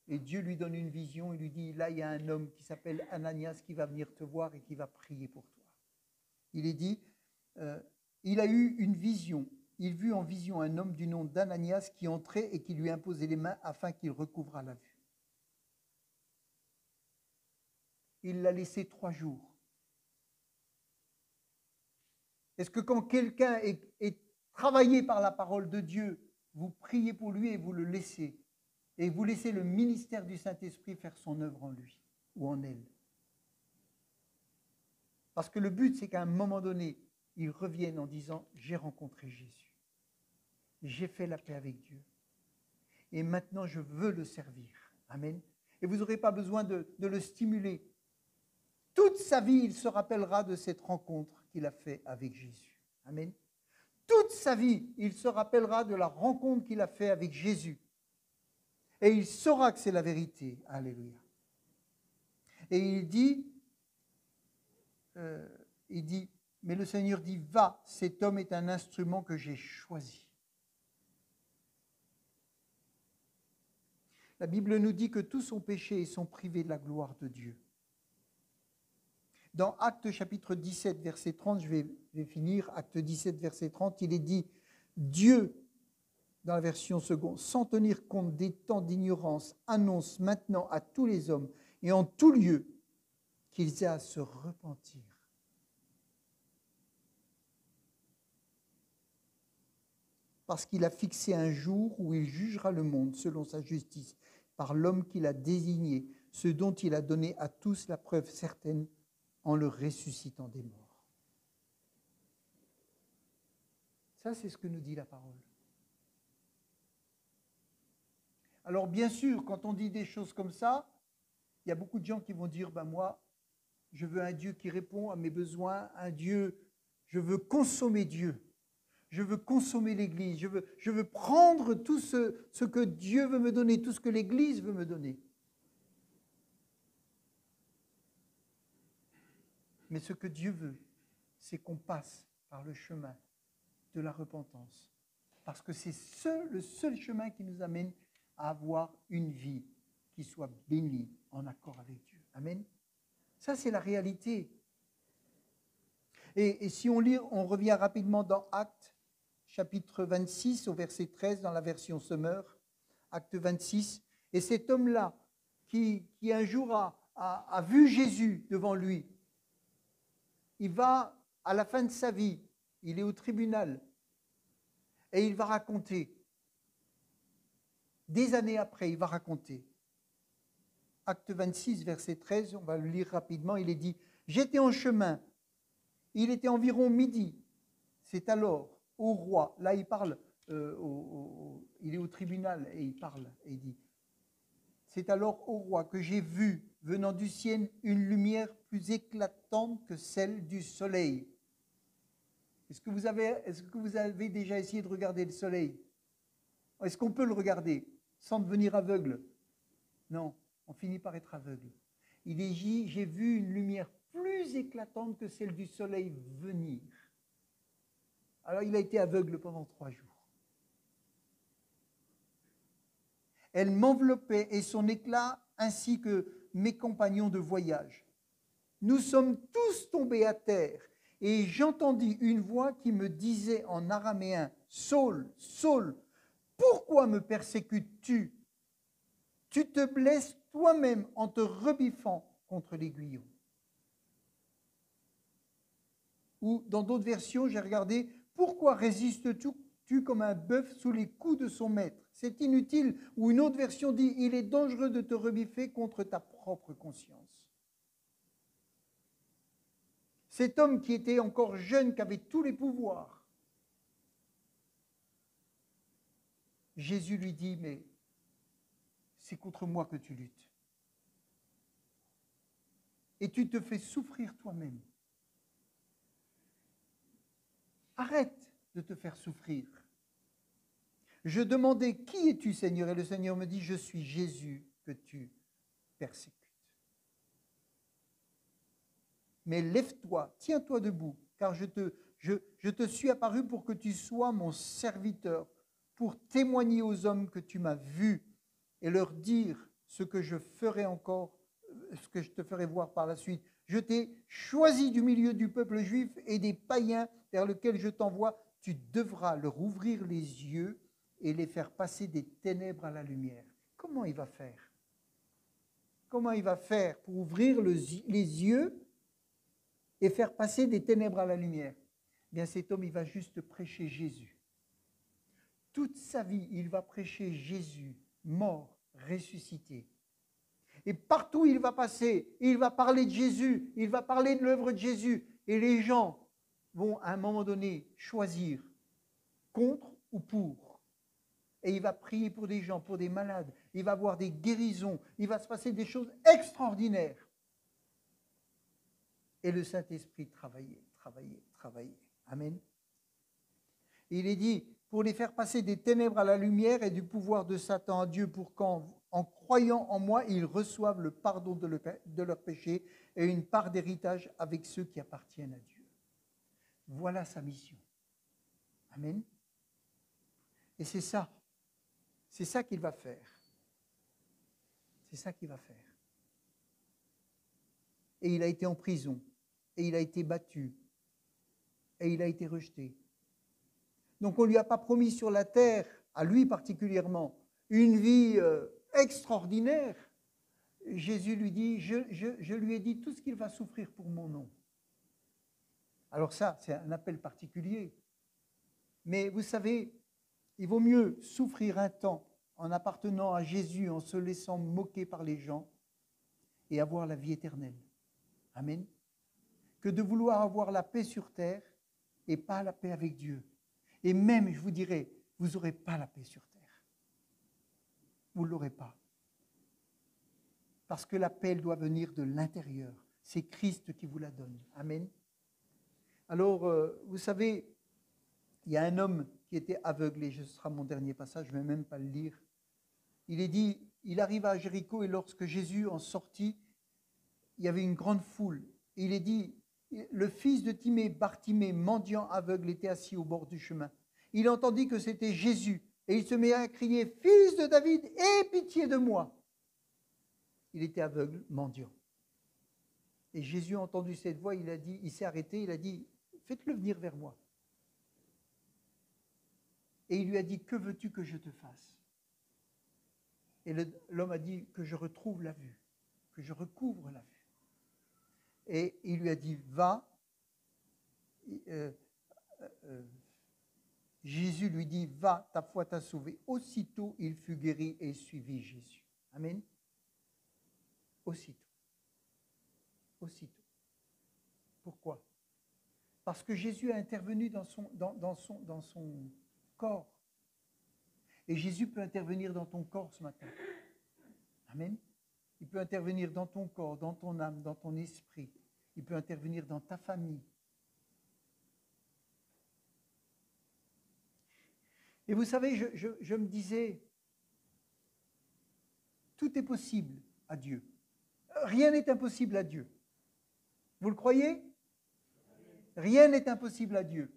A: Et Dieu lui donne une vision, il lui dit, là, il y a un homme qui s'appelle Ananias qui va venir te voir et qui va prier pour toi. Il est dit, il a eu une vision. Il vit en vision un homme du nom d'Ananias qui entrait et qui lui imposait les mains afin qu'il recouvrât la vue. Il l'a laissé 3 jours. Est-ce que quand quelqu'un est travaillé par la parole de Dieu, vous priez pour lui et vous le laissez, et vous laissez le ministère du Saint-Esprit faire son œuvre en lui ou en elle? Parce que le but, c'est qu'à un moment donné, ils reviennent en disant, j'ai rencontré Jésus, j'ai fait la paix avec Dieu, et maintenant je veux le servir. Amen. Et vous n'aurez pas besoin de le stimuler. Toute sa vie, il se rappellera de cette rencontre qu'il a faite avec Jésus. Amen. Toute sa vie, il se rappellera de la rencontre qu'il a faite avec Jésus. Et il saura que c'est la vérité. Alléluia. Et il dit, mais le Seigneur dit, va, cet homme est un instrument que j'ai choisi. La Bible nous dit que tous ont péché et sont privés de la gloire de Dieu. Dans Actes chapitre 17, verset 30, je vais finir, Actes 17, verset 30, il est dit, Dieu, dans la version seconde, sans tenir compte des temps d'ignorance, annonce maintenant à tous les hommes et en tout lieu qu'ils aient à se repentir. Parce qu'il a fixé un jour où il jugera le monde selon sa justice, par l'homme qu'il a désigné, ce dont il a donné à tous la preuve certaine en le ressuscitant des morts. Ça, c'est ce que nous dit la parole. Alors bien sûr, quand on dit des choses comme ça, il y a beaucoup de gens qui vont dire, ben moi, je veux un Dieu qui répond à mes besoins, un Dieu, je veux consommer Dieu. Je veux consommer l'Église. Je veux prendre tout ce que Dieu veut me donner, tout ce que l'Église veut me donner. Mais ce que Dieu veut, c'est qu'on passe par le chemin de la repentance. Parce que c'est le seul chemin qui nous amène à avoir une vie qui soit bénie en accord avec Dieu. Amen. Ça, c'est la réalité. Et si on lit, on revient rapidement dans Actes, chapitre 26, au verset 13, dans la version Semeur, Acte 26. Et cet homme-là, qui un jour a vu Jésus devant lui, il va, à la fin de sa vie, il est au tribunal, et il va raconter, des années après, il va raconter. Acte 26, verset 13, on va le lire rapidement, il est dit « J'étais en chemin, il était environ midi, c'est alors au roi », là il parle, il est au tribunal et il parle, et il dit « C'est alors au roi que j'ai vu, venant du ciel, une lumière plus éclatante que celle du soleil. » Est-ce que vous avez déjà essayé de regarder le soleil? Est-ce qu'on peut le regarder sans devenir aveugle? Non, on finit par être aveugle. Il est dit, j'ai vu une lumière plus éclatante que celle du soleil venir. Alors il a été aveugle pendant 3 jours. Elle m'enveloppait et son éclat ainsi que mes compagnons de voyage. Nous sommes tous tombés à terre et j'entendis une voix qui me disait en araméen, « Saul, Saul, pourquoi me persécutes-tu? Tu te blesses toi-même en te rebiffant contre l'aiguillon. » Ou dans d'autres versions, j'ai regardé, « Pourquoi résistes-tu comme un bœuf sous les coups de son maître? C'est inutile. » Ou une autre version dit, « Il est dangereux de te rebiffer contre ta propre conscience. » Cet homme qui était encore jeune, qui avait tous les pouvoirs, Jésus lui dit, mais c'est contre moi que tu luttes. Et tu te fais souffrir toi-même. Arrête de te faire souffrir. Je demandais, qui es-tu, Seigneur? Et le Seigneur me dit, je suis Jésus que tu persécutes. Mais lève-toi, tiens-toi debout, car je te suis apparu pour que tu sois mon serviteur, pour témoigner aux hommes que tu m'as vu et leur dire ce que je ferai encore, ce que je te ferai voir par la suite. Je t'ai choisi du milieu du peuple juif et des païens vers lesquels je t'envoie. Tu devras leur ouvrir les yeux et les faire passer des ténèbres à la lumière. Comment il va faire? Comment il va faire pour ouvrir les yeux et faire passer des ténèbres à la lumière? Bien, cet homme, il va juste prêcher Jésus. Toute sa vie, il va prêcher Jésus, mort, ressuscité. Et partout où il va passer, il va parler de Jésus, il va parler de l'œuvre de Jésus. Et les gens vont, à un moment donné, choisir contre ou pour. Et il va prier pour des gens, pour des malades. Il va avoir des guérisons. Il va se passer des choses extraordinaires. Et le Saint-Esprit travaillait. Amen. Et il est dit, pour les faire passer des ténèbres à la lumière et du pouvoir de Satan à Dieu, pour qu'en croyant en moi, ils reçoivent le pardon de leurs péchés et une part d'héritage avec ceux qui appartiennent à Dieu. Voilà sa mission. Amen. Et c'est ça qu'il va faire. C'est ça qu'il va faire. Et il a été en prison, et il a été battu, et il a été rejeté. Donc on ne lui a pas promis sur la terre, à lui particulièrement, une vie extraordinaire. Jésus lui dit, je lui ai dit tout ce qu'il va souffrir pour mon nom. Alors ça, c'est un appel particulier. Mais vous savez, il vaut mieux souffrir un temps en appartenant à Jésus, en se laissant moquer par les gens et avoir la vie éternelle. Amen. Que de vouloir avoir la paix sur terre et pas la paix avec Dieu. Et même, je vous dirais, vous n'aurez pas la paix sur terre. Vous ne l'aurez pas. Parce que la paix, elle doit venir de l'intérieur. C'est Christ qui vous la donne. Amen. Alors, vous savez, il y a un homme qui était aveugle, et ce sera mon dernier passage, je ne vais même pas le lire. Il est dit, il arriva à Jéricho et lorsque Jésus en sortit, il y avait une grande foule. Et il est dit, le fils de Timée, Bartimée, mendiant aveugle, était assis au bord du chemin. Il entendit que c'était Jésus et il se mit à crier, « Fils de David, aie pitié de moi !» Il était aveugle, mendiant. Et Jésus a entendu cette voix, il s'est arrêté, il a dit, « Faites-le venir vers moi. » Et il lui a dit, « Que veux-tu que je te fasse ?» Et l'homme a dit, « Que je retrouve la vue, que je recouvre la vue. » Et il lui a dit, « Va. » Jésus lui dit, « Va, ta foi t'a sauvé. » Aussitôt, il fut guéri et suivit Jésus. Amen. Aussitôt. Aussitôt. Pourquoi? Parce que Jésus a intervenu dans son corps. Et Jésus peut intervenir dans ton corps ce matin. Amen. Il peut intervenir dans ton corps, dans ton âme, dans ton esprit. Il peut intervenir dans ta famille. Et vous savez, je me disais, tout est possible à Dieu. Rien n'est impossible à Dieu. Vous le croyez? Rien n'est impossible à Dieu.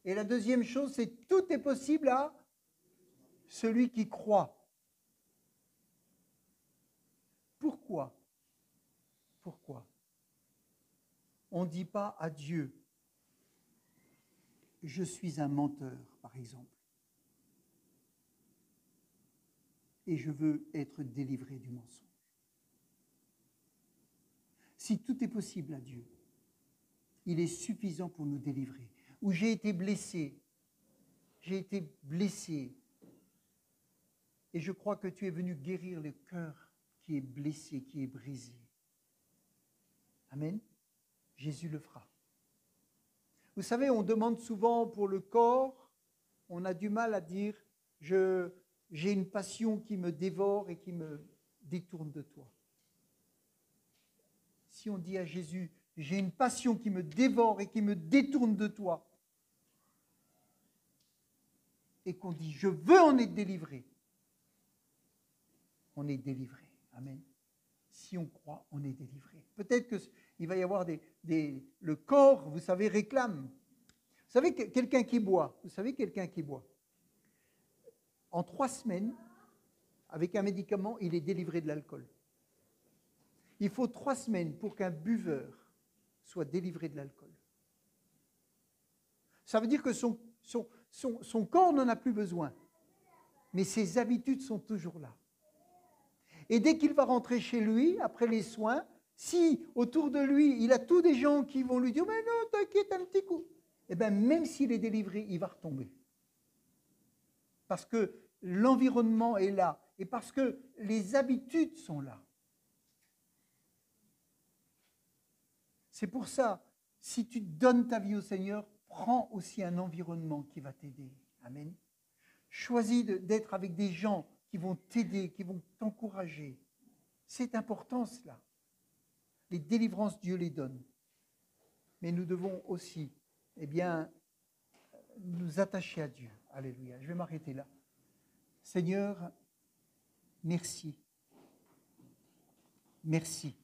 A: Et la deuxième chose, c'est tout est possible à celui qui croit. Pourquoi? Pourquoi? On ne dit pas à Dieu, je suis un menteur, par exemple, et je veux être délivré du mensonge. Si tout est possible à Dieu, il est suffisant pour nous délivrer. Où j'ai été blessé, et je crois que tu es venu guérir le cœur qui est blessé, qui est brisé. Amen. Jésus le fera. Vous savez, on demande souvent pour le corps, on a du mal à dire « j'ai une passion qui me dévore et qui me détourne de toi ». Si on dit à Jésus « j'ai une passion qui me dévore et qui me détourne de toi », et qu'on dit « je veux en être délivré », on est délivré. Amen. Si on croit, on est délivré. Peut-être qu'il va y avoir le corps, vous savez, réclame. Vous savez, quelqu'un qui boit, en 3 semaines, avec un médicament, il est délivré de l'alcool. Il faut 3 semaines pour qu'un buveur soit délivré de l'alcool. Ça veut dire que son corps n'en a plus besoin, mais ses habitudes sont toujours là. Et dès qu'il va rentrer chez lui, après les soins, si autour de lui, il a tous des gens qui vont lui dire « mais non, t'inquiète un petit coup », eh bien, même s'il est délivré, il va retomber. Parce que l'environnement est là et parce que les habitudes sont là. C'est pour ça, si tu donnes ta vie au Seigneur, prends aussi un environnement qui va t'aider. Amen. Choisis d'être avec des gens qui vont t'aider, qui vont t'encourager. C'est important cela. Les délivrances, Dieu les donne. Mais nous devons aussi, nous attacher à Dieu. Alléluia. Je vais m'arrêter là. Seigneur, merci. Merci.